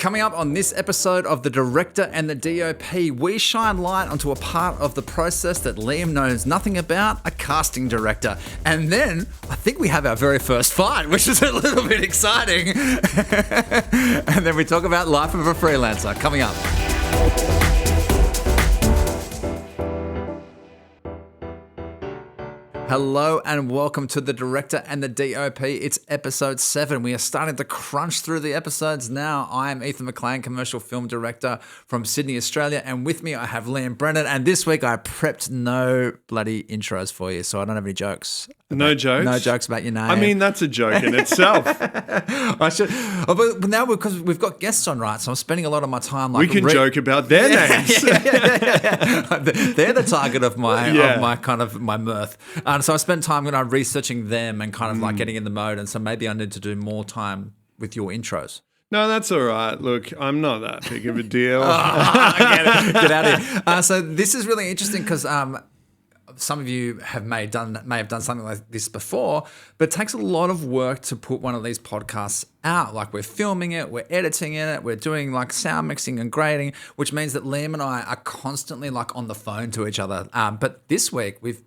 Coming up on this episode of The Director and the D.O.P, we shine light onto a part of the process that Liam knows nothing about, a casting director. And then I think we have our very first fight, which is a little bit exciting. And then we talk about life of a freelancer. Coming up. Hello and welcome to The Director and the D.O.P. It's episode 7. We are starting to crunch through the episodes now. I am Ethan McLean, commercial film director from Sydney, Australia. And with me, I have Liam Brennan. And this week, I prepped no bloody intros for you, so I don't have any jokes. No jokes? No jokes about your name. I mean, that's a joke in itself. I should. But now, because we've got guests on, right? So I'm spending a lot of my time we can joke about their names. They're the target of my mirth. And so I spent time researching them and kind of like getting in the mode. And so maybe I need to do more time with your intros. No, that's all right. Look, I'm not that big of a deal. Get out of here. So this is really interesting because some of you may have done something like this before, but it takes a lot of work to put one of these podcasts out. Like we're filming it, we're editing it, we're doing like sound mixing and grading, which means that Liam and I are constantly like on the phone to each other. But this week we've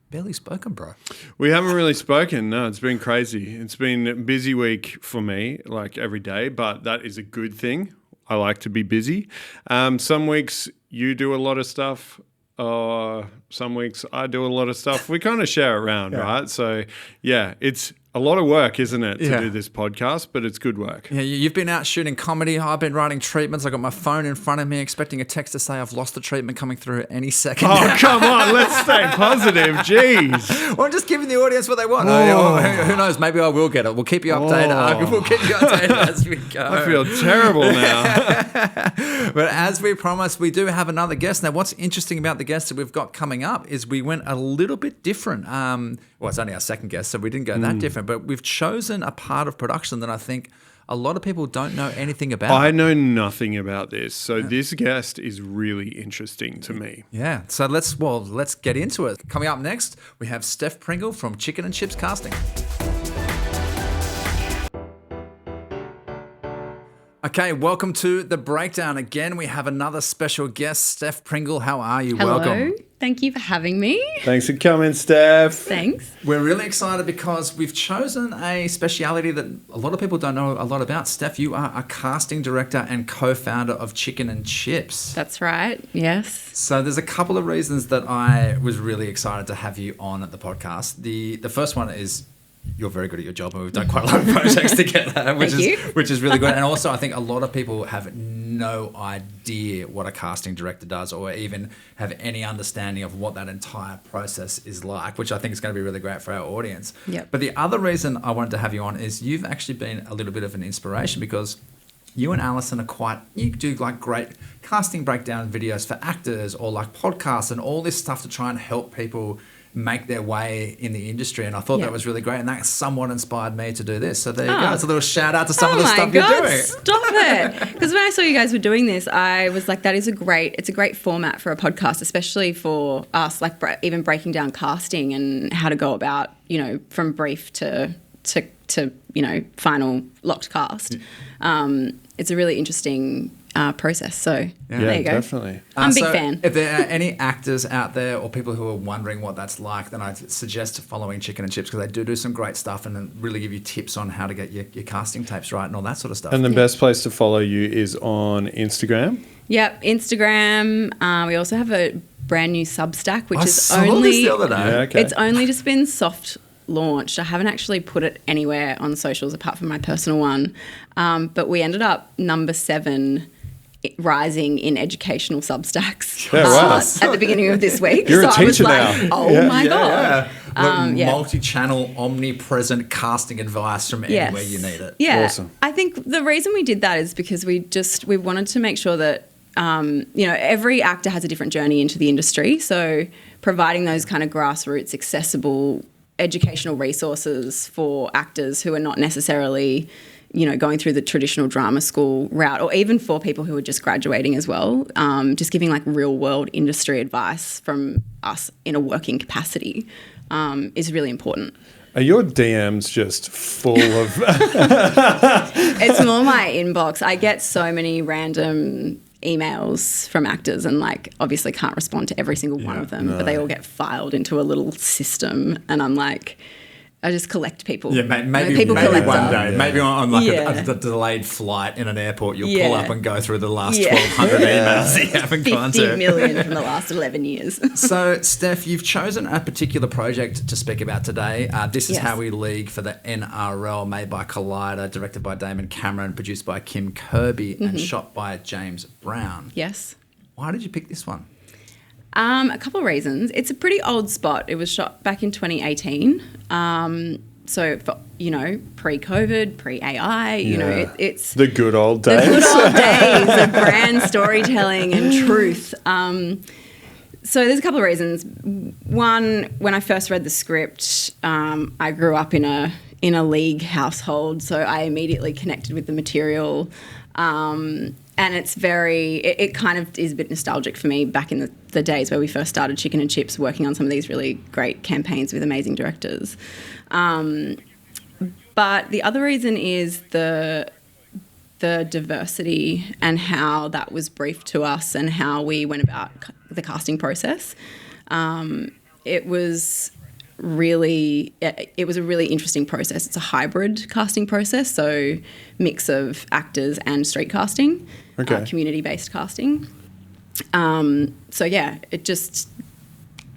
barely spoken, bro. We haven't really spoken. No, it's been crazy. It's been a busy week for me, like every day, but that is a good thing. I like to be busy. Some weeks you do a lot of stuff. Some weeks I do a lot of stuff. We kind of share around, right? So, yeah, it's a lot of work, isn't it, to do this podcast, but it's good work. Yeah, you've been out shooting comedy. I've been writing treatments. I got my phone in front of me expecting a text to say I've lost the treatment coming through any second. Oh, come on. Let's stay positive. Jeez. Well, I'm just giving the audience what they want. Who knows? Maybe I will get it. We'll keep you updated. We'll keep you updated as we go. I feel terrible now. But as we promised, we do have another guest. Now, what's interesting about the guest that we've got coming up is we went a little bit different. Well, it's only our second guest, so we didn't go that different. But we've chosen a part of production that I think a lot of people don't know anything about. I know nothing about this. So this guest is really interesting to me. Yeah. So let's get into it. Coming up next, we have Steph Pringle from Chicken and Chips Casting. Okay, welcome to The Breakdown. Again, we have another special guest, Steph Pringle. How are you? Hello. Welcome. Thank you for having me. Thanks for coming, Steph. Thanks. We're really excited because we've chosen a speciality that a lot of people don't know a lot about. Steph, you are a casting director and co-founder of Chicken and Chips. That's right, yes. So there's a couple of reasons that I was really excited to have you on at the podcast. The first one is you're very good at your job, and we've done quite a lot of projects together, which is really good. And also, I think a lot of people have no idea what a casting director does, or even have any understanding of what that entire process is like, which I think is going to be really great for our audience. Yep. But the other reason I wanted to have you on is you've actually been a little bit of an inspiration because you and Alison you do like great casting breakdown videos for actors or like podcasts and all this stuff to try and help people make their way in the industry, and I thought that was really great, and that somewhat inspired me to do this. So there you go. It's a little shout out to some of the stuff you're doing. Stop it! Because when I saw you guys were doing this, I was like, it's a great format for a podcast, especially for us, like even breaking down casting and how to go about, from brief to final locked cast. It's a really interesting process. So there you go. Definitely. I'm a big fan. If there are any actors out there or people who are wondering what that's like, then I suggest following Chicken and Chips because they do some great stuff and then really give you tips on how to get your casting tapes right and all that sort of stuff. And the best place to follow you is on Instagram? Yep, Instagram. We also have a brand new Substack, which is only the other day. It's only just been soft launched. I haven't actually put it anywhere on socials apart from my personal one. But we ended up number 7 rising in educational Substacks at the beginning of this week. You're a teacher I was like, now. My God. Multi-channel, omnipresent casting advice from anywhere you need it. Yeah. Awesome. I think the reason we did that is because we wanted to make sure that every actor has a different journey into the industry. So providing those kind of grassroots, accessible educational resources for actors who are not necessarily going through the traditional drama school route, or even for people who are just graduating as well, just giving like real world industry advice from us in a working capacity is really important. Are your DMs just full of... It's more my inbox. I get so many random emails from actors and like obviously can't respond to every single one of them, but they all get filed into a little system and I'm like, I just collect people. Yeah, maybe one day. Yeah. Maybe on like a delayed flight in an airport, you'll pull up and go through the last 1,200 emails that you haven't gone to. 50 million from the last 11 years. So, Steph, you've chosen a particular project to speak about today. This is How We League for the NRL, made by Collider, directed by Damon Cameron, produced by Kim Kirby, and shot by James Brown. Yes. Why did you pick this one? A couple of reasons. It's a pretty old spot. It was shot back in 2018. So, for, pre-COVID, pre-AI, it's... The good old days. The good old days of brand storytelling and truth. So there's a couple of reasons. One, when I first read the script, I grew up in a league household, so I immediately connected with the material. And it's it kind of is a bit nostalgic for me back in the days where we first started Chicken and Chips, working on some of these really great campaigns with amazing directors. But the other reason is the diversity and how that was briefed to us and how we went about the casting process. It was a really interesting process. It's a hybrid casting process, so mix of actors and street casting, community-based casting. It just,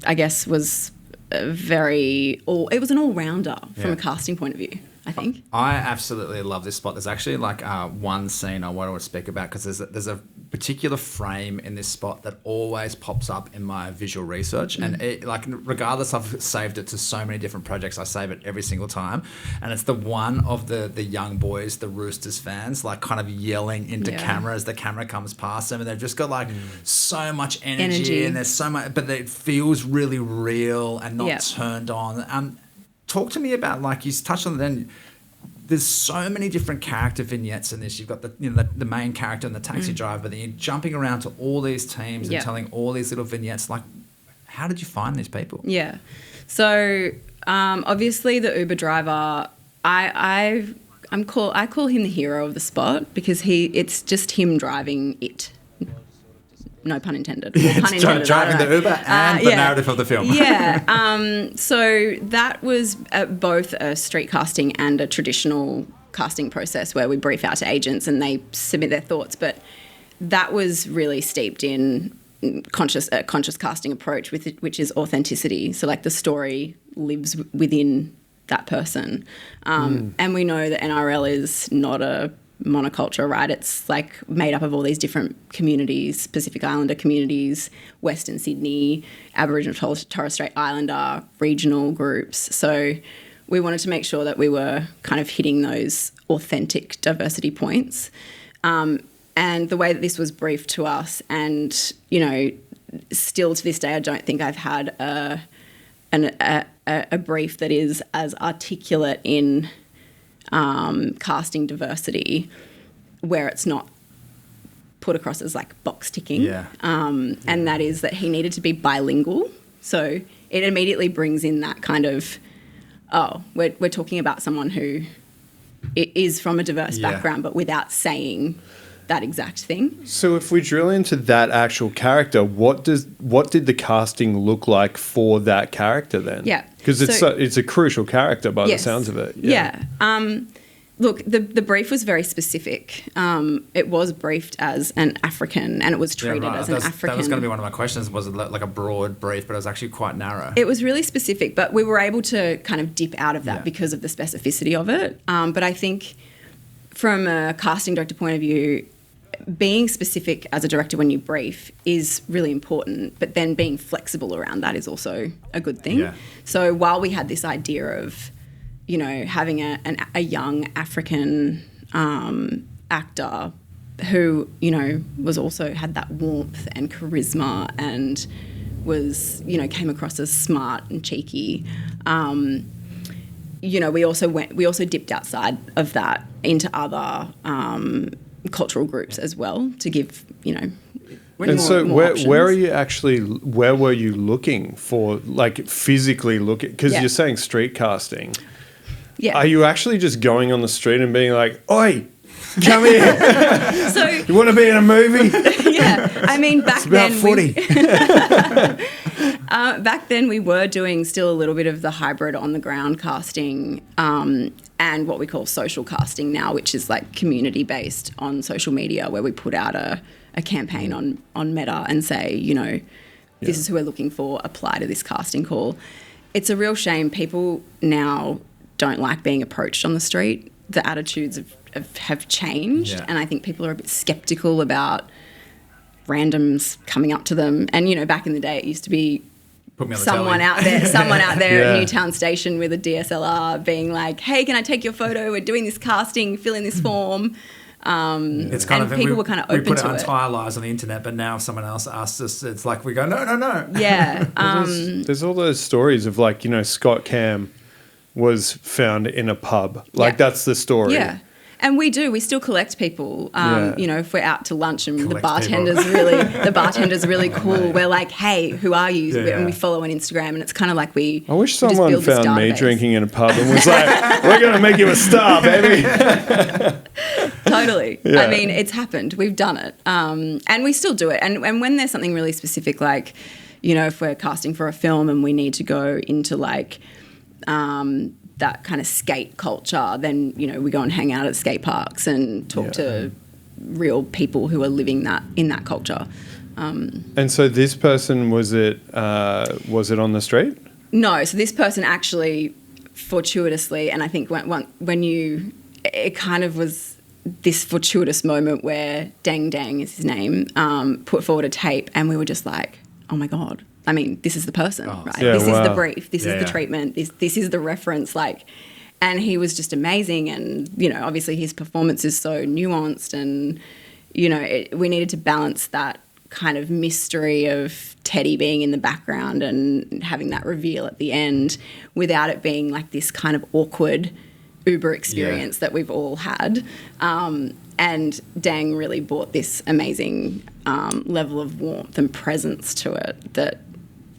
I guess, was it was an all-rounder from a casting point of view, I think. I absolutely love this spot. There's actually like one scene I want to speak about because there's a particular frame in this spot that always pops up in my visual research, and regardless, I've saved it to so many different projects. I save it every single time, and it's the one of the young boys, the Roosters fans, like kind of yelling into camera as the camera comes past them, and they've just got like so much energy, and there's so much, but it feels really real and not turned on. Talk to me about, like you touched on it then. There's so many different character vignettes in this. You've got the main character and the taxi driver, but then you're jumping around to all these teams and telling all these little vignettes. Like, how did you find these people? Yeah. So obviously the Uber driver, I call him the hero of the spot because it's just him driving it. No pun intended. Pun intended. Driving the Uber and the narrative of the film. So that was both a street casting and a traditional casting process where we brief out to agents and they submit their thoughts. But that was really steeped in conscious casting approach, which is authenticity. So like the story lives within that person. And we know that NRL is not a monoculture, right? It's like made up of all these different communities, Pacific Islander communities, Western Sydney, Aboriginal Torres Strait Islander, regional groups. So we wanted to make sure that we were kind of hitting those authentic diversity points. And the way that this was briefed to us, and, still to this day, I don't think I've had a brief that is as articulate in casting diversity where it's not put across as like box ticking. And that is that he needed to be bilingual. So it immediately brings in that kind of, we're talking about someone who is from a diverse background, but without saying that exact thing. So if we drill into that actual character, what did the casting look like for that character then? Because it's a crucial character by the sounds of it. Look, the brief was very specific. It was briefed as an African and it was treated as an African. That was going to be one of my questions. Was it like a broad brief, but it was actually quite narrow? It was really specific, but we were able to kind of dip out of that because of the specificity of it. But I think from a casting director point of view, being specific as a director when you brief is really important, but then being flexible around that is also a good thing. So while we had this idea of, having a young African actor who, was also had that warmth and charisma and was, came across as smart and cheeky, we also dipped outside of that into other cultural groups as well to give, And so where are you actually, where were you looking for, like physically looking? Because you're saying street casting. Yeah. Are you actually just going on the street and being like, oi, come here. So you want to be in a movie? Yeah. I mean, back It's about then 40. back then we were doing still a little bit of the hybrid on the ground casting and what we call social casting now, which is like community based on social media, where we put out a campaign on Meta and say, you know, this is who we're looking for, apply to this casting call. It's a real shame. People now don't like being approached on the street. The attitudes have changed, and I think people are a bit skeptical about randoms coming up to them. And, you know, back in the day it used to be someone out there at Newtown Station with a DSLR being like, hey, can I take your photo? We're doing this casting, fill in this form. It's kind of people were kind of open to it. We put our entire lives on the internet, but now if someone else asks us, it's like we go, no. Yeah. There's all those stories of like, you know, Scott Cam was found in a pub. Like that's the story. Yeah. And we still collect people. You know, if we're out to lunch and the bartender's really cool, we're like, hey, who are you? Yeah. And we follow on Instagram, and it's kind of like I wish someone found me drinking in a pub and was like, we're going to make you a star, baby. Totally. Yeah. I mean, it's happened. We've done it. And we still do it. And when there's something really specific, like, you know, if we're casting for a film and we need to go into like that kind of skate culture, then, you know, we go and hang out at skate parks and talk to real people who are living that in that culture. And so this person, was it on the street? No, so this person actually fortuitously, and I think it kind of was this fortuitous moment where Dang Dang is his name, put forward a tape, and we were just like, oh my God. I mean, this is the person, right? Yeah, this is the brief. This is the treatment. This is the reference. Like, and he was just amazing. And, you know, obviously his performance is so nuanced, and, you know, we needed to balance that kind of mystery of Teddy being in the background and having that reveal at the end without it being like this kind of awkward Uber experience that we've all had. And Dang really brought this amazing level of warmth and presence to it that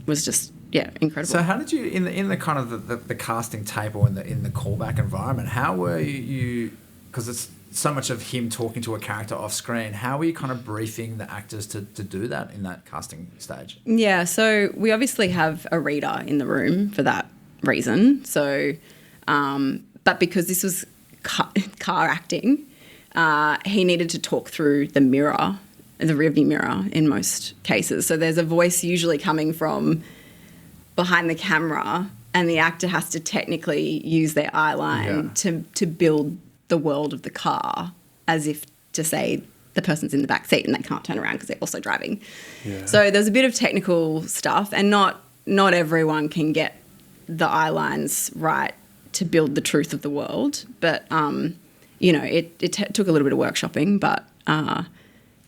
was just incredible. So how did you in the kind of the casting tape or in the callback environment? How were you? Because it's so much of him talking to a character off screen. How were you kind of briefing the actors to do that in that casting stage? Yeah, so we obviously have a reader in the room for that reason. So, but because this was car acting, he needed to talk through the rearview mirror in most cases. So there's a voice usually coming from behind the camera, and the actor has to technically use their eyeline to build the world of the car, as if to say the person's in the back seat and they can't turn around because they're also driving. Yeah. So there's a bit of technical stuff, and not everyone can get the eyelines right to build the truth of the world. But you know, it took a little bit of workshopping, but I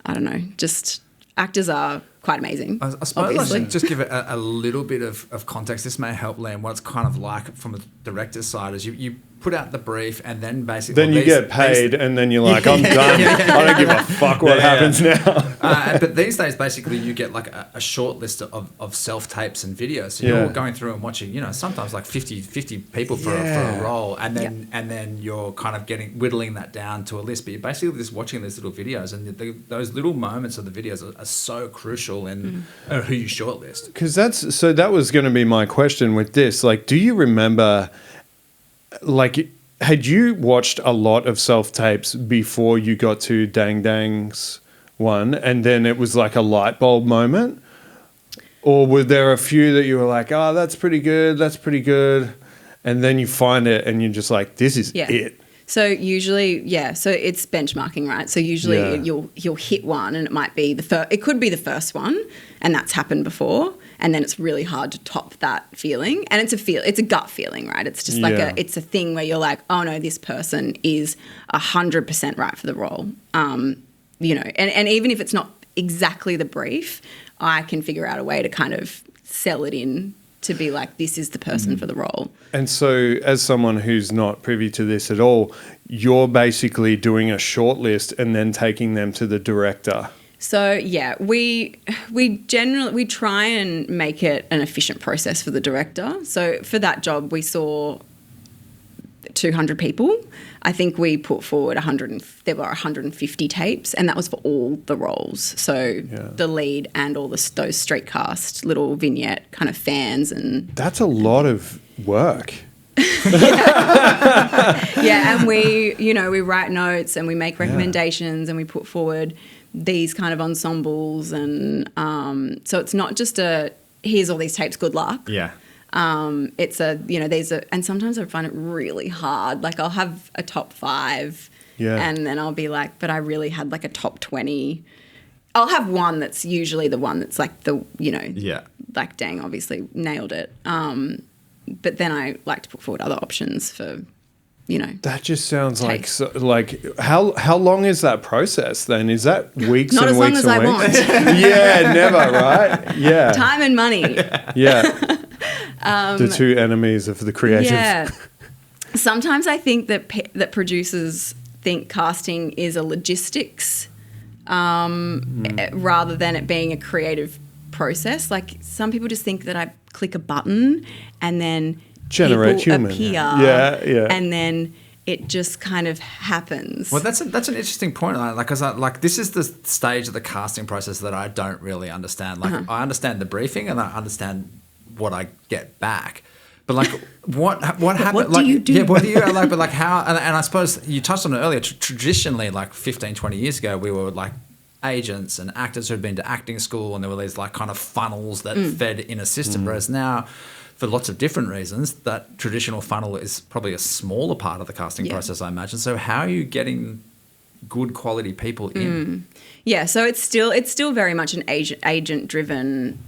don't know, just actors are quite amazing. I suppose I should just give it a little bit of context. This may help Liam what it's kind of like from a director's side is you put out the brief and then basically... Then you get paid and then you're like, I'm done. I don't give a fuck what happens now. But these days, basically, you get like a short list of self-tapes and videos. So you're going through and watching, you know, sometimes like 50 people for a role, and then you're kind of whittling that down to a list. But you're basically just watching these little videos, and those little moments of the videos are so crucial in who you shortlist. Because that was going to be my question with this. Like, do you remember... Like, had you watched a lot of self-tapes before you got to Dang Dang's one, and then it was like a light bulb moment? Or were there a few that you were like, oh, that's pretty good, and then you find it and you're just like, this is it? So usually, so it's benchmarking, right? So usually you'll hit one, and it might be it could be the first one, and that's happened before. And then it's really hard to top that feeling. And it's a gut feeling, right? It's just like it's a thing where you're like, oh no, this person is 100% right for the role. You know, and even if it's not exactly the brief, I can figure out a way to kind of sell it in to be like, this is the person for the role. And so as someone who's not privy to this at all, you're basically doing a short list and then taking them to the director. So yeah, we try and make it an efficient process for the director. So for that job, we saw 200 people. I think we put forward there were 150 tapes, and that was for all the roles. So the lead and all those straight cast little vignette kind of fans, and that's a lot of work. Yeah, and we write notes and we make recommendations and we put forward these kind of ensembles, and so it's not just here's all these tapes, good luck. Yeah. It's and sometimes I find it really hard. Like I'll have a top 5 and then I'll be like, but I really had like a top 20. I'll have one that's usually the one that's like like dang, obviously nailed it. But then I like to put forward other options for, That just sounds taste. like how long is that process then? Is that weeks Not and as long weeks as and I weeks? want. Yeah, never, right? Yeah. Time and money. Yeah. The two enemies of the creative. Yeah. Sometimes I think that producers think casting is a logistics rather than it being a creative process. Like some people just think that I click a button and then Generate people human. appear. Yeah. And then it just kind of happens. Well, that's an interesting point. Because this is the stage of the casting process that I don't really understand. Like I understand the briefing and I understand what I get back, but like what happened? What like, do you do? Yeah, what do you like? But like how? And I suppose you touched on it earlier. Traditionally, like 15, 20 years ago, we were like agents and actors who had been to acting school, and there were these like kind of funnels that fed in a system. Whereas now, for lots of different reasons, that traditional funnel is probably a smaller part of the casting process, I imagine. So how are you getting good quality people in? Yeah, so it's still very much an agent driven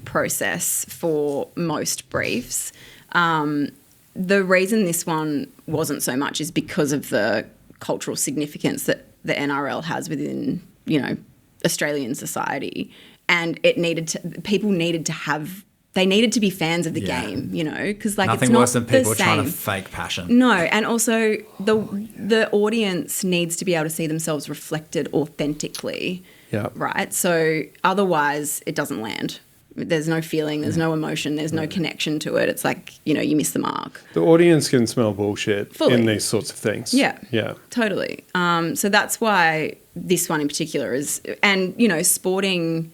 process for most briefs. The reason this one wasn't so much is because of the cultural significance that the NRL has within Australian society, and people needed to be fans of the game, because like nothing it's not worse than people the same. trying to fake passion. No, and also the audience needs to be able to see themselves reflected authentically. Yeah. Right. So otherwise, it doesn't land. There's no feeling. There's no emotion. There's no connection to it. It's like you miss the mark. The audience can smell bullshit Fully. in these sorts of things. Yeah. Yeah. Totally. So that's why this one in particular is, and sporting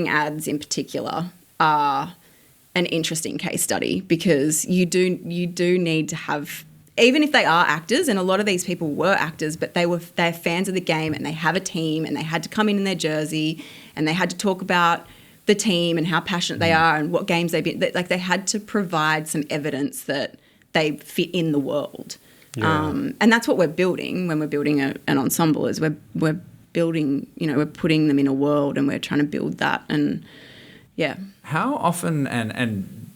ads in particular are an interesting case study, because you do need to have, even if they are actors, and a lot of these people were actors, but they're fans of the game and they have a team and they had to come in their jersey and they had to talk about the team and how passionate they are and what games they've been, like they had to provide some evidence that they fit in the world. Yeah. And that's what we're building when we're building an ensemble, is we're building, we're putting them in a world and we're trying to build that. And yeah. How often, and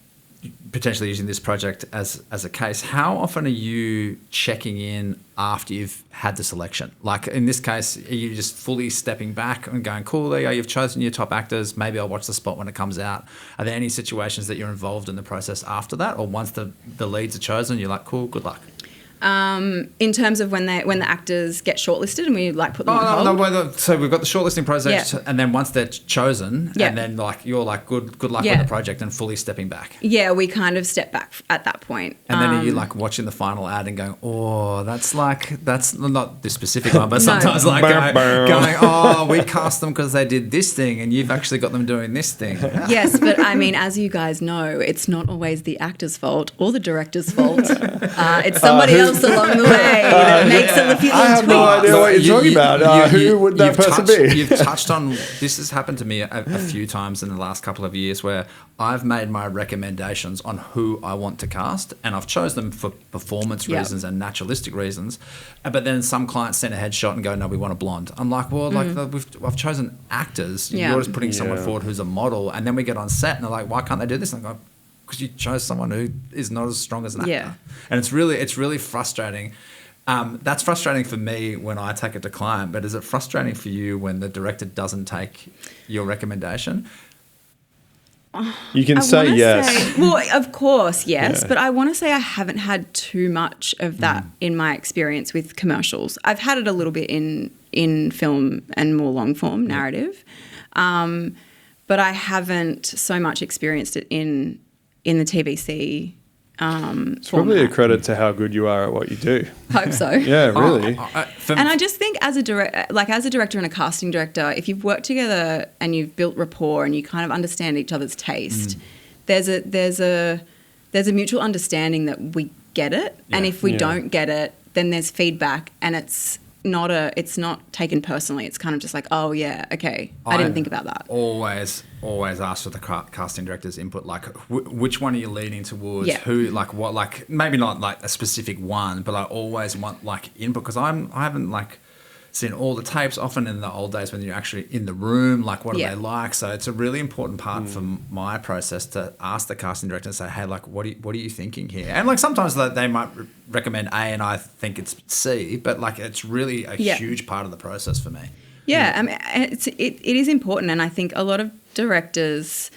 potentially using this project as a case, how often are you checking in after you've had the selection? Like in this case, are you just fully stepping back and going, cool, there you go, you've chosen your top actors, maybe I'll watch the spot when it comes out? Are there any situations that you're involved in the process after that, or once the leads are chosen, you're like, cool, good luck? In terms of when the actors get shortlisted and we like put them on hold? No, so we've got the shortlisting process, and then once they're chosen, and then like you're like good luck with the project and fully stepping back. Yeah, we kind of step back at that point. And then are you like watching the final ad and going, oh, that's not this specific one, but sometimes like going, oh, we cast them because they did this thing and you've actually got them doing this thing. Yes, but I mean, as you guys know, it's not always the actor's fault or the director's fault. It's somebody else along the way that makes a few I have no idea what you're talking about. Who would that person be? You've touched on, this has happened to me a few times in the last couple of years, where I've made my recommendations on who I want to cast, and I've chosen them for performance reasons and naturalistic reasons, but then some clients send a headshot and go, no, we want a blonde. I'm like, well, I've chosen actors. You're just putting someone forward who's a model, and then we get on set and they're like, why can't they do this? And I go, because you chose someone who is not as strong as an actor. And it's really frustrating. That's frustrating for me when I take it to client, but is it frustrating for you when the director doesn't take your recommendation? You can say yes. Well, of course, yes. Yeah. But I want to say I haven't had too much of that in my experience with commercials. I've had it a little bit in in film and more long form narrative. But I haven't so much experienced it in the TVC. It's probably a credit to how good you are at what you do. Hope so. Yeah, really. And I just think as a director and a casting director, if you've worked together and you've built rapport and you kind of understand each other's taste, there's a mutual understanding that we get it. Yeah. And if we don't get it, then there's feedback, and it's not taken personally. It's kind of just like, oh yeah, okay, I didn't think about that. Always ask for the casting director's input, like which one are you leaning towards? Yeah. Who, like what, like maybe not like a specific one, but I always want like input, because I haven't like seen all the tapes. Often in the old days when you're actually in the room, like what are they like? So it's a really important part for my process to ask the casting director and say, hey, like what are you thinking here? And like sometimes they might recommend A and I think it's C, but like it's really a huge part of the process for me. Yeah, I mean, it is important, and I think a lot of directors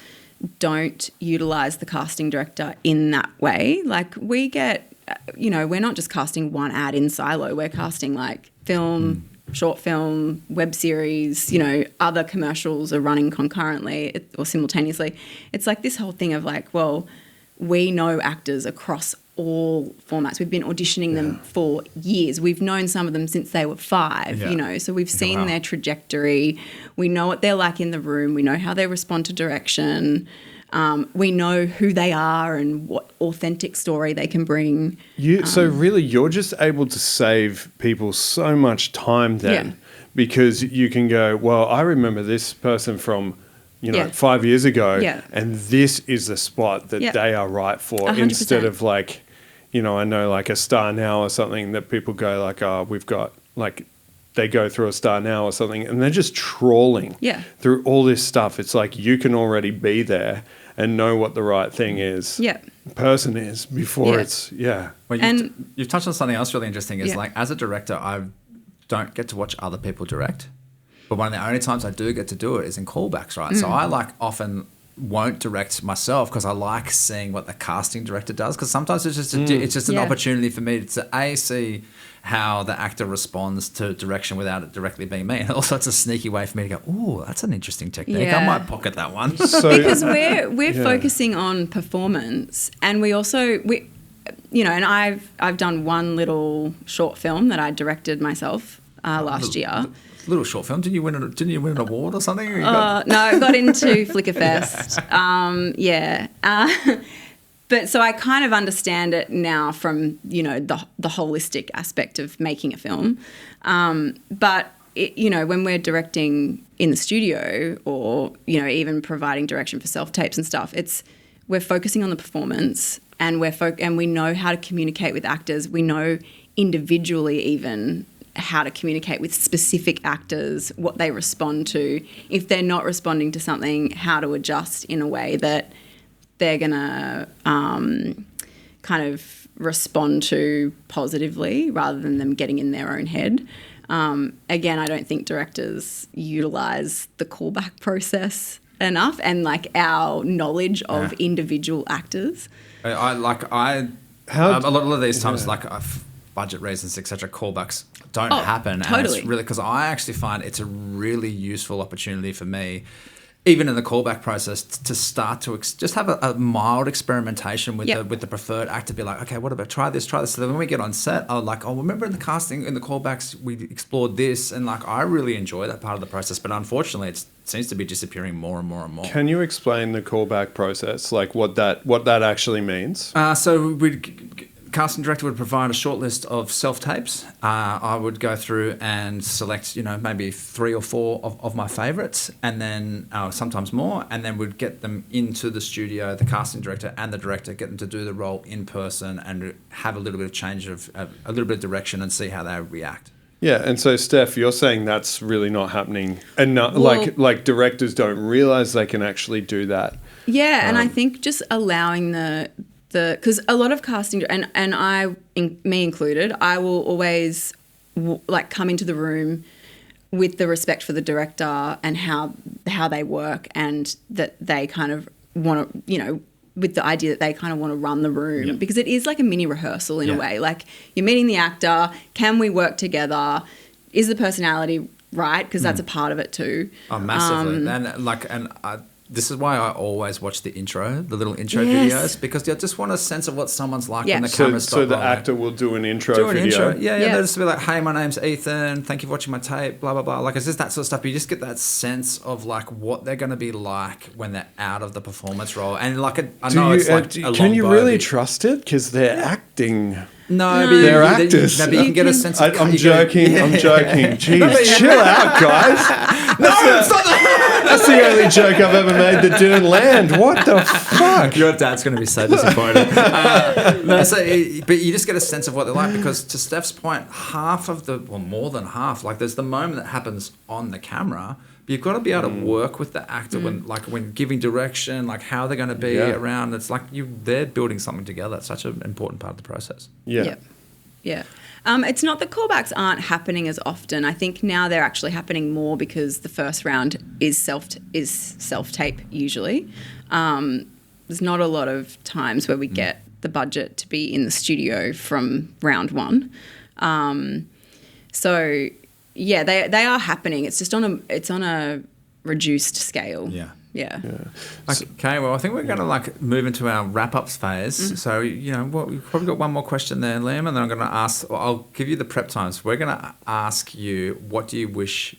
don't utilise the casting director in that way. Like we get, we're not just casting one ad in silo. We're casting like film, short film, web series, other commercials are running concurrently or simultaneously. It's like this whole thing of like, well, we know actors across all formats. We've been auditioning them for years. We've known some of them since they were 5, so we've seen their trajectory. We know what they're like in the room. We know how they respond to direction. We know who they are and what authentic story they can bring. So really you're just able to save people so much time then, because you can go, well, I remember this person from 5 years ago, and this is the spot that they are right for, 100%. Instead of like, I know like a Star Now or something that people go like, oh, we've got like, they go through a Star Now or something and they're just trawling through all this stuff. It's like you can already be there and know what the right thing is, person is before it's, Well, you've touched on something else really interesting is like as a director, I don't get to watch other people direct. But one of the only times I do get to do it is in callbacks, right? So I like often won't direct myself because I like seeing what the casting director does, because sometimes it's just an opportunity for me to see how the actor responds to direction without it directly being me. And also it's a sneaky way for me to go, ooh, that's an interesting technique. I might pocket that one. Because we're focusing on performance, and we also and I've done one little short film that I directed myself last year. Little short film. Didn't you win an award or something? Or no, I got into Flickerfest. But so I kind of understand it now from the holistic aspect of making a film. But when we're directing in the studio, or even providing direction for self tapes and stuff, we're focusing on the performance, and we know how to communicate with actors. We know individually even how to communicate with specific actors, what they respond to. If they're not responding to something, how to adjust in a way that they're going to kind of respond to positively rather than them getting in their own head. Again, I don't think directors utilise the callback process enough, and like our knowledge of individual actors. A lot of these times, budget reasons, etc., callbacks don't happen. Totally. And it's really because I actually find it's a really useful opportunity for me, even in the callback process, to start to just have a mild experimentation with the preferred actor. Be like, okay, what about try this? So then when we get on set, I'm like, remember in the casting, in the callbacks, we explored this, and like I really enjoy that part of the process. But unfortunately, it seems to be disappearing more and more and more. Can you explain the callback process, like what that actually means? Casting director would provide a short list of self-tapes. I would go through and select, maybe 3 or 4 of my favourites, and then sometimes more, and then we'd get them into the studio, the casting director and the director, get them to do the role in person and have a little bit of change of a little bit of direction and see how they react. Yeah, and so Steph, you're saying that's really not happening, and like directors don't realise they can actually do that. Yeah, and I think just allowing because a lot of casting, and me included, I will always come into the room with the respect for the director and how they work, and that they kind of want to, with the idea that they kind of want to run the room, because it is like a mini rehearsal in a way. Like you're meeting the actor, can we work together? is the personality right? Because that's a part of it too. Oh, massively. This is why I always watch the little intro Yes. videos, because I just want a sense of what someone's like Yeah. when the So, camera's so the rolling. actor will do an intro Do an video. intro. Yeah. Yeah. They'll just be like, hey, my name's Ethan. Thank you for watching my tape, blah, blah, blah. Like, it's just that sort of stuff. But you just get that sense of, like, what they're going to be like when they're out of the performance role. And, like, I know it's like a long can you really biopic. trust it? Because they're acting. No, They're actors. No, but you can get a sense of... I'm joking. I'm joking. Jeez, chill out, guys. No, it's not that. That's the only joke I've ever made that didn't land. What the fuck? Your dad's going to be so disappointed. But you just get a sense of what they're like, because to Steph's point, more than half, like there's the moment that happens on the camera, but you've got to be able to work with the actor when giving direction, like how they're going to be around. It's like they're building something together. It's such an important part of the process. Yeah. Yeah. It's not that callbacks aren't happening as often. I think now they're actually happening more because the first round is self-tape usually. There's not a lot of times where we get the budget to be in the studio from round one. So yeah, they are happening. It's just on a reduced scale. Yeah. Okay, well, I think we're going to move into our wrap-ups phase. So, we've probably got one more question there, Liam, and then I'm going to ask, I'll give you the prep times. We're going to ask you, what do you wish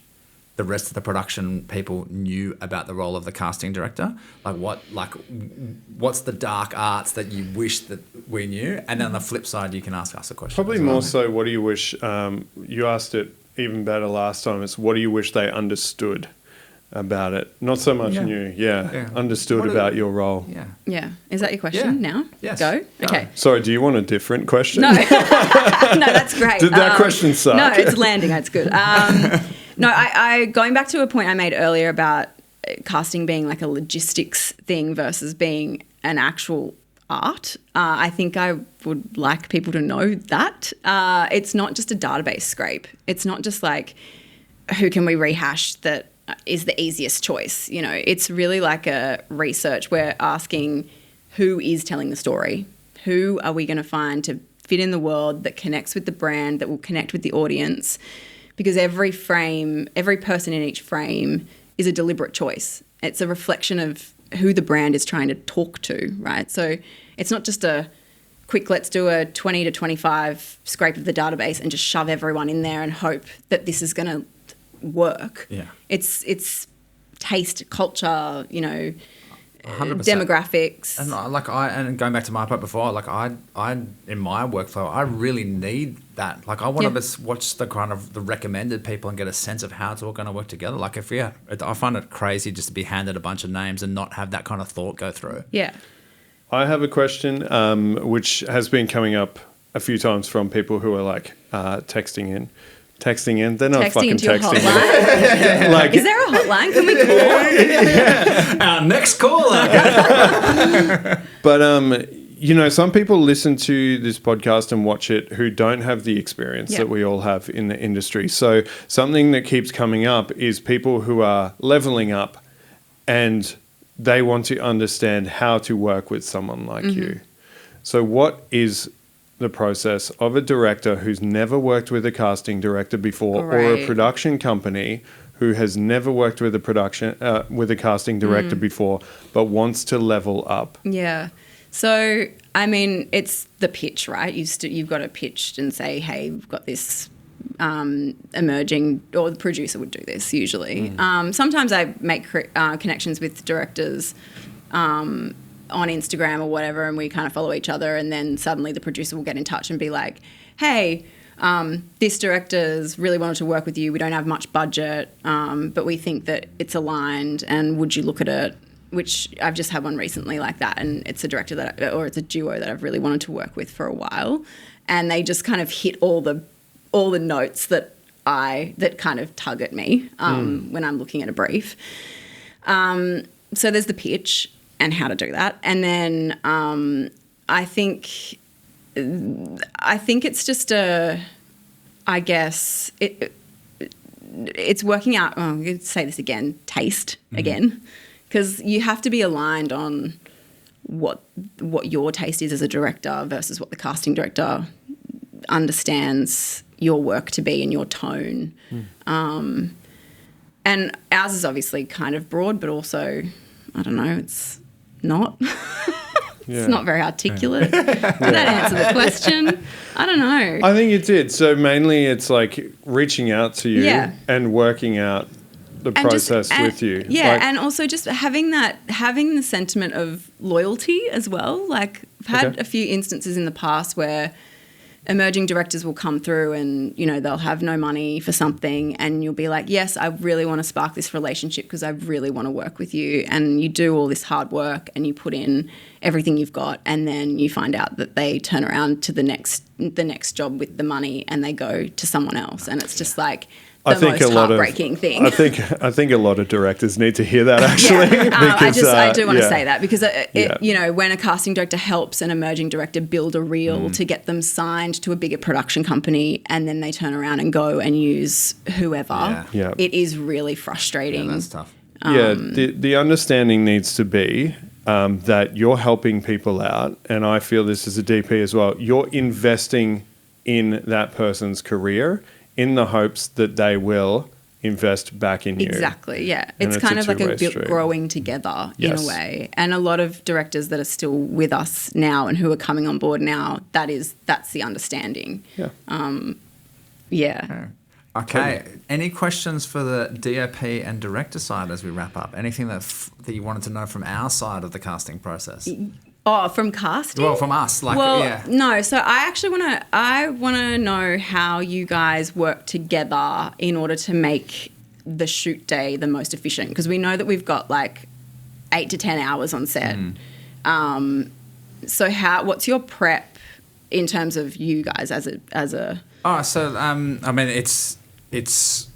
the rest of the production people knew about the role of the casting director? What's the dark arts that you wish that we knew? And then on the flip side, you can ask us a question. Probably more so, what do you wish, you asked it even better last time, it's what do you wish they understood about it? Not so much knew, understood about your role. Yeah. Is that your question now? Yes. Go? Okay. Sorry, do you want a different question? No. No, that's great. Did that question suck? No, it's landing. It's good. No, I going back to a point I made earlier about casting being like a logistics thing versus being an actual art. I think I would like people to know that. It's not just a database scrape. It's not just like, who can we rehash that is the easiest choice? It's really like a research. We're asking, who is telling the story? Who are we going to find to fit in the world that connects with the brand, that will connect with the audience? Because every person in each frame is a deliberate choice. It's a reflection of who the brand is trying to talk to, right? So it's not just a quick, let's do a 20 to 25 scrape of the database and just shove everyone in there and hope that this is going to work. Yeah. It's taste, culture, 100%. demographics. And going back to my part before, I in my workflow, I really need that. I want to watch the kind of the recommended people and get a sense of how it's all going to work together. I find it crazy just to be handed a bunch of names and not have that kind of thought go through. Yeah. I have a question which has been coming up a few times from people who are texting in. They're not fucking into your texting. hotline. Is there a hotline? Can we call? Our next caller. But some people listen to this podcast and watch it who don't have the experience that we all have in the industry. So something that keeps coming up is people who are leveling up and they want to understand how to work with someone like you. So what is the process of a director who's never worked with a casting director before, or a production company who has never worked with a casting director before, but wants to level up? Yeah. So, it's the pitch, right? You've got to pitch and say, hey, we've got this emerging, or the producer would do this usually. Sometimes I make connections with directors on Instagram or whatever, and we kind of follow each other, and then suddenly the producer will get in touch and be like, hey, this director's really wanted to work with you. We don't have much budget, but we think that it's aligned, and would you look at it? Which I've just had one recently like that, and it's a director or it's a duo that I've really wanted to work with for a while, and they just kind of hit all the notes that kind of tug at me when I'm looking at a brief. So there's the pitch and how to do that, and then I think it's just it's working out. I'm going to say this again, taste again, because you have to be aligned on what your taste is as a director versus what the casting director understands your work to be and your tone. And ours is obviously kind of broad, but also, I don't know, it's not. It's not very articulate. Did that answer the question? I don't know. I think it did. So mainly it's like reaching out to you and working out the process with you. Yeah, like, and also just having the sentiment of loyalty as well. Like I've had a few instances in the past where emerging directors will come through and, you know, they'll have no money for something and you'll be like, yes, I really want to spark this relationship because I really want to work with you. And you do all this hard work and you put in everything you've got and then you find out that they turn around to the next job with the money and they go to someone else. And it's just like the most heartbreaking thing. I think a lot of directors need to hear that actually. I do want to say that because you know, when a casting director helps an emerging director build a reel to get them signed to a bigger production company and then they turn around and go and use whoever, it is really frustrating. Yeah, that's tough. The understanding needs to be that you're helping people out, and I feel this as a DP as well. You're investing in that person's career in the hopes that they will invest back in you. Exactly, yeah. It's kind of like growing together in a way. And a lot of directors that are still with us now and who are coming on board now, that's the understanding. Okay. Any questions for the DOP and director side as we wrap up? Anything that you wanted to know from our side of the casting process? Oh, from casting? Well, from us. No. So I actually want to know how you guys work together in order to make the shoot day the most efficient, because we know that we've got like 8 to 10 hours on set. So what's your prep in terms of you guys as a? Oh, so I mean, it's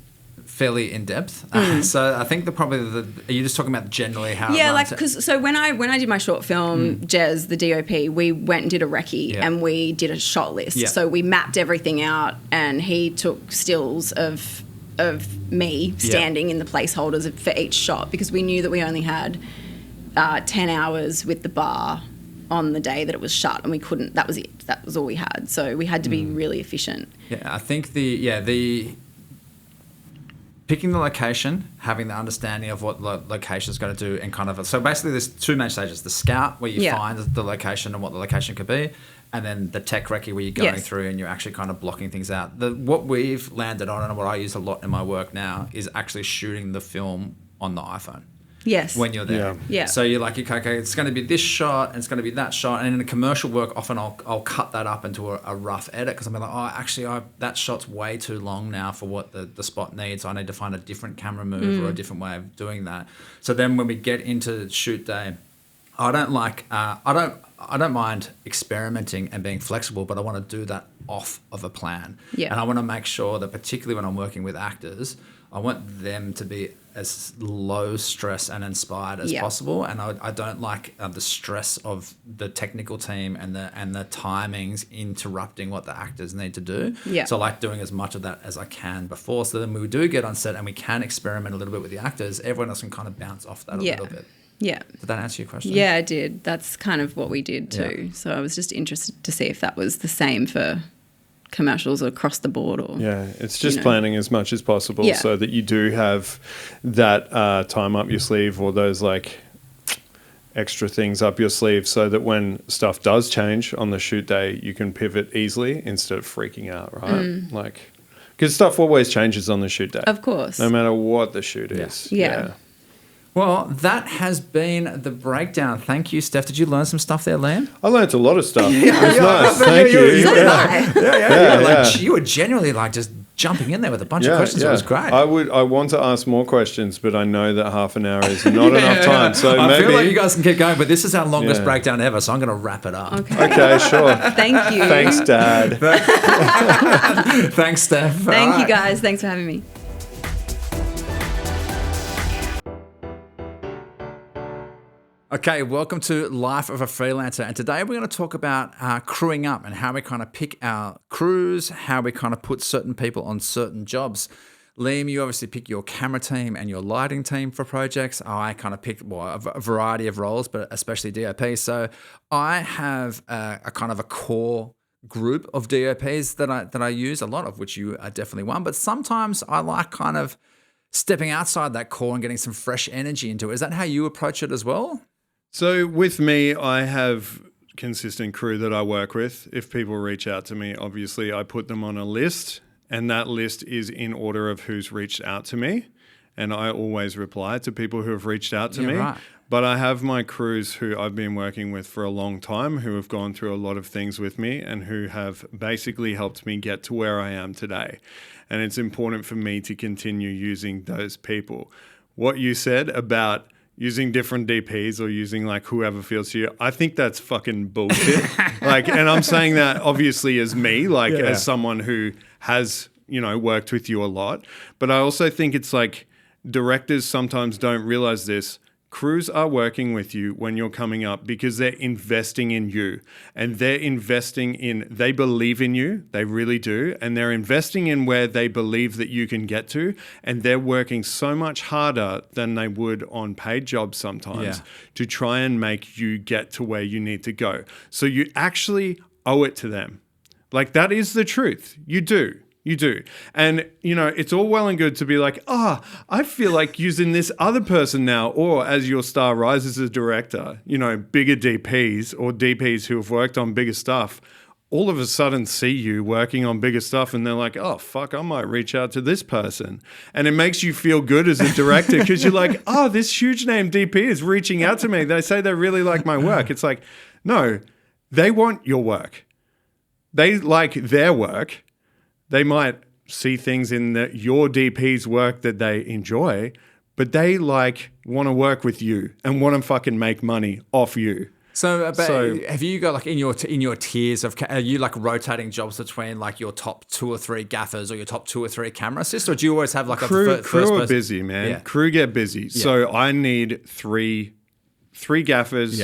fairly in depth. So I think are you just talking about generally how? Yeah, like because when I did my short film, Jez, the DOP, we went and did a recce and we did a shot list. Yeah. So we mapped everything out, and he took stills of me standing in the placeholders for each shot because we knew that we only had 10 hours with the bar on the day that it was shot, and we couldn't. That was it. That was all we had. So we had to be really efficient. Yeah, I think the picking the location, having the understanding of what the location is going to do, and kind of so basically there's two main stages: the scout where you find the location and what the location could be, and then the tech recce where you're going through and you're actually kind of blocking things out. What we've landed on and what I use a lot in my work now is actually shooting the film on the iPhone. Yes. When you're there. Yeah. So you're like, okay, it's going to be this shot and it's going to be that shot. And in a commercial work, often I'll cut that up into a rough edit because I'm like, oh, actually, that shot's way too long now for what the spot needs. So I need to find a different camera move or a different way of doing that. So then when we get into shoot day, I don't mind experimenting and being flexible, but I want to do that off of a plan. Yeah. And I want to make sure that particularly when I'm working with actors, I want them to be as low stress and inspired as possible, and I don't like the stress of the technical team and the timings interrupting what the actors need to do. Yeah. So I like doing as much of that as I can before, so then when we do get on set and we can experiment a little bit with the actors, everyone else can kind of bounce off that a little bit. Yeah. Did that answer your question? Yeah, it did. That's kind of what we did too. Yeah. So I was just interested to see if that was the same for commercials across the board, or it's just planning as much as possible so that you do have that time up your sleeve, or those like extra things up your sleeve, so that when stuff does change on the shoot day, you can pivot easily instead of freaking out, right? Like, because stuff always changes on the shoot day, of course, no matter what the shoot is. Well, that has been the breakdown. Thank you, Steph. Did you learn some stuff there, Liam? I learned a lot of stuff. It was nice. Thank you. So did I. Like, you were genuinely like just jumping in there with a bunch of questions. It was great. I want to ask more questions, but I know that half an hour is not enough time. So I feel like you guys can keep going, but this is our longest breakdown ever, so I'm going to wrap it up. Okay, sure. Thank you. Thanks, Dad. Thanks, Steph. Thank you, guys. Thanks for having me. Okay, welcome to Life of a Freelancer. And today we're going to talk about crewing up and how we kind of pick our crews, how we kind of put certain people on certain jobs. Liam, you obviously pick your camera team and your lighting team for projects. I kind of picked a variety of roles, but especially DOP. So I have a kind of a core group of DOPs that I use, a lot of which you are definitely one. But sometimes I like kind of stepping outside that core and getting some fresh energy into it. Is that how you approach it as well? So with me, I have consistent crew that I work with. If people reach out to me, obviously I put them on a list, and that list is in order of who's reached out to me. And I always reply to people who have reached out to me. Right. But I have my crews who I've been working with for a long time, who have gone through a lot of things with me and who have basically helped me get to where I am today. And it's important for me to continue using those people. What you said about using different DPs or using like whoever feels to you, I think that's fucking bullshit. And I'm saying that obviously as me, as someone who has, worked with you a lot. But I also think it's like directors sometimes don't realize this. Crews are working with you when you're coming up because they're investing in you, and they believe in you, they really do, and they're investing in where they believe that you can get to, and they're working so much harder than they would on paid jobs sometimes to try and make you get to where you need to go. So you actually owe it to them. Like, that is the truth. You do. You do. And, it's all well and good to be like, I feel like using this other person now, or as your star rises as a director, bigger DPs or DPs who have worked on bigger stuff, all of a sudden see you working on bigger stuff and they're like, oh, fuck, I might reach out to this person. And it makes you feel good as a director because you're like, this huge name DP is reaching out to me. They say they really like my work. It's like, no, they want your work. They like their work. They might see things in your DP's work that they enjoy, but they want to work with you and want to fucking make money off you. So have you got in your tiers of, are you rotating jobs between your top 2 or 3 gaffers or your top 2 or 3 camera assists, or do you always have crew a first are busy, man. Yeah. Crew get busy. Yeah. So I need three gaffers,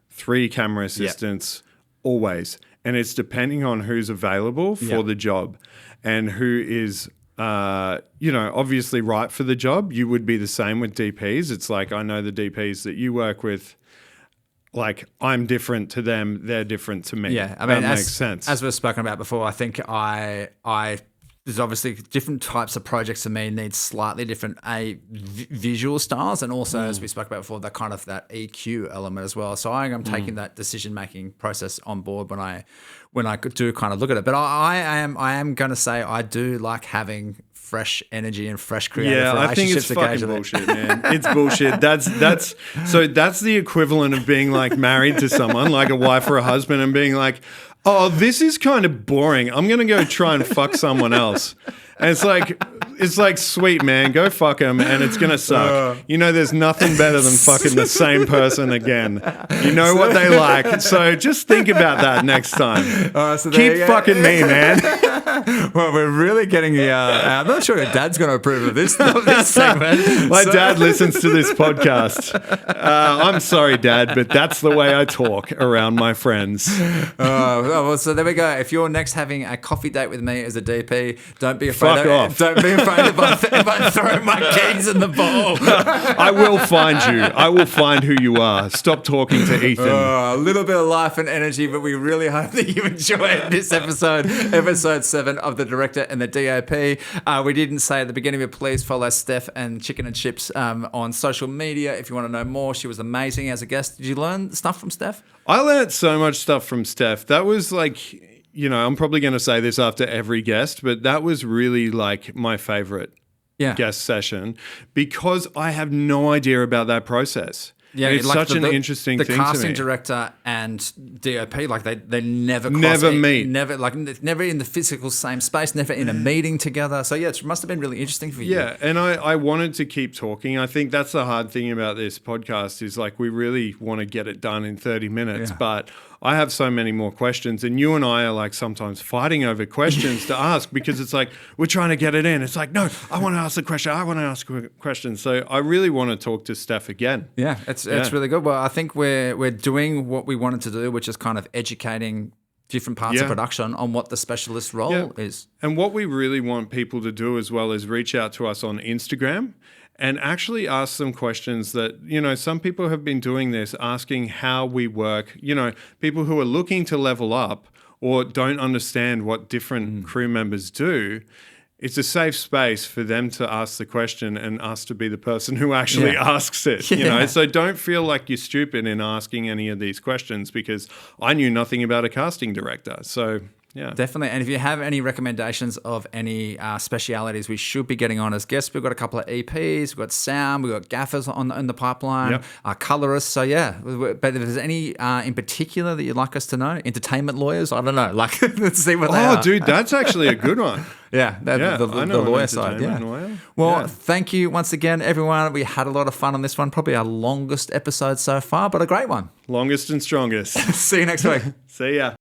3 camera assistants always. And it's depending on who's available for the job and who is, obviously right for the job. You would be the same with DPs. It's like, I know the DPs that you work with, I'm different to them. They're different to me. Yeah. I mean, that makes sense. As we've spoken about before, I think there's obviously different types of projects for me need slightly different visual styles, and also as we spoke about before, that kind of that EQ element as well. So I am taking that decision making process on board when I do kind of look at it. But I am going to say I do like having fresh energy and fresh creative relationships. Yeah, I think it's fucking bullshit, man. It's bullshit. That's the equivalent of being married to someone, like a wife or a husband, and being like, oh, this is kind of boring. I'm going to go try and fuck someone else. And it's like, sweet, man, go fuck him, and it's going to suck. There's nothing better than fucking the same person again. You know what they like. So just think about that next time. Keep fucking me, man. Well, we're really getting I'm not sure your dad's going to approve of this segment. My dad listens to this podcast. I'm sorry, Dad, but that's the way I talk around my friends. Well, so there we go. If you're next having a coffee date with me as a DP, don't be afraid. Fuck off. Don't be afraid if I throw my keys in the bowl. I will find you. I will find who you are. Stop talking to Ethan. A little bit of life and energy, but we really hope that you enjoyed this episode 7 of The Director and the DOP. We didn't say at the beginning, but please follow Steph and Chicken and Chips on social media if you want to know more. She was amazing as a guest. Did you learn stuff from Steph? I learned so much stuff from Steph. That was I'm probably going to say this after every guest, but that was really my favorite guest session because I have no idea about that process. Yeah, it's such an interesting thing to me. The casting director and DOP, they never meet. Never in the physical same space, never in a meeting together. So, it must have been really interesting for you. Yeah, and I wanted to keep talking. I think that's the hard thing about this podcast is we really want to get it done in 30 minutes, but I have so many more questions, and you and I are sometimes fighting over questions to ask because it's we're trying to get it in. It's no, I want to ask the question. I want to ask a question. So I really want to talk to Steph again. Yeah, it's really good. Well, I think we're doing what we wanted to do, which is kind of educating different parts of production on what the specialist role is. And what we really want people to do as well is reach out to us on Instagram and actually ask some questions that, some people have been doing this, asking how we work, people who are looking to level up or don't understand what different crew members do, it's a safe space for them to ask the question and us to be the person who actually asks it. You know, so don't feel like you're stupid in asking any of these questions, because I knew nothing about a casting director. So yeah, definitely. And if you have any recommendations of any specialities we should be getting on as guests, we've got a couple of EPs, we've got sound, we've got gaffers in the pipeline, colorists. So yeah, but if there's any in particular that you'd like us to know, entertainment lawyers, I don't know, like let's see what they are. Oh, dude, that's actually a good one. The lawyer side. Yeah. Lawyer. Well, thank you once again, everyone. We had a lot of fun on this one. Probably our longest episode so far, but a great one. Longest and strongest. See you next week. See ya.